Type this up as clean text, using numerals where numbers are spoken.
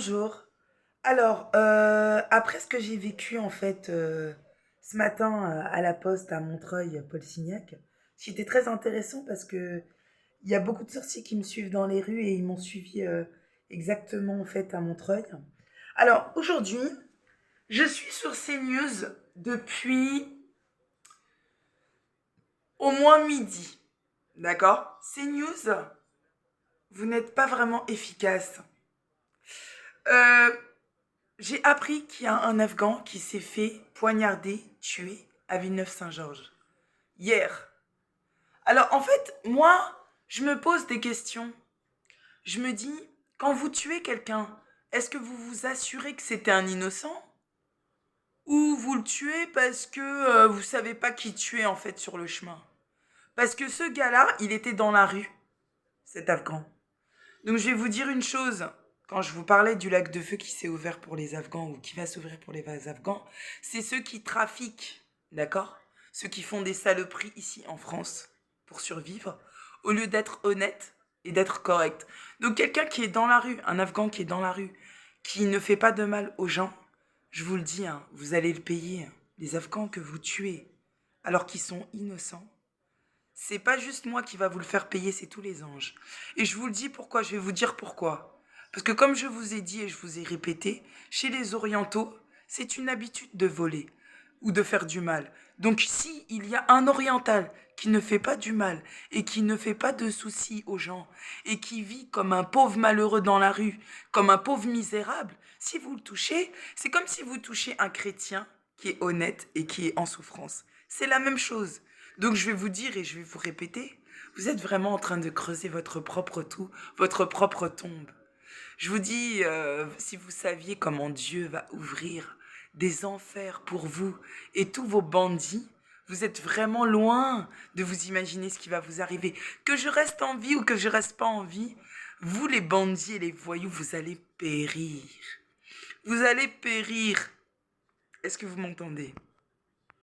Bonjour. Alors, après ce que j'ai vécu en fait ce matin à la poste à Montreuil, Paul Signac, c'était très intéressant parce que il y a beaucoup de sorciers qui me suivent dans les rues et ils m'ont suivi exactement en fait à Montreuil. Alors aujourd'hui, je suis sur CNews depuis au moins midi, d'accord? CNews, vous n'êtes pas vraiment efficace. Euh, J'ai appris qu'il y a un Afghan qui s'est fait poignarder, tuer à Villeneuve-Saint-Georges. Hier. Alors en fait, moi, je me pose des questions. Je me dis, quand vous tuez quelqu'un, est-ce que vous vous assurez que c'était un innocent? Ou vous le tuez parce que vous savez pas qui tuer en fait sur le chemin? Parce que ce gars-là, il était dans la rue, cet Afghan. Donc je vais vous dire une chose. Quand je vous parlais du lac de feu qui s'est ouvert pour les Afghans ou qui va s'ouvrir pour les Afghans, c'est ceux qui trafiquent, d'accord? Ceux qui font des saloperies ici en France pour survivre, au lieu d'être honnête et d'être correct. Donc quelqu'un qui est dans la rue, un Afghan qui est dans la rue, qui ne fait pas de mal aux gens, je vous le dis, hein, vous allez le payer. Les Afghans que vous tuez alors qu'ils sont innocents, c'est pas juste moi qui va vous le faire payer, c'est tous les anges. Et je vous le dis pourquoi, je vais vous dire pourquoi. Parce que comme je vous ai dit et je vous ai répété, chez les orientaux, c'est une habitude de voler ou de faire du mal. Donc si il y a un oriental qui ne fait pas du mal et qui ne fait pas de soucis aux gens et qui vit comme un pauvre malheureux dans la rue, comme un pauvre misérable, si vous le touchez, c'est comme si vous touchez un chrétien qui est honnête et qui est en souffrance. C'est la même chose. Donc je vais vous dire et je vais vous répéter, vous êtes vraiment en train de creuser votre propre trou, votre propre tombe. Je vous dis, si vous saviez comment Dieu va ouvrir des enfers pour vous et tous vos bandits, vous êtes vraiment loin de vous imaginer ce qui va vous arriver. Que je reste en vie ou que je reste pas en vie, vous les bandits et les voyous, vous allez périr. Vous allez périr. Est-ce que vous m'entendez?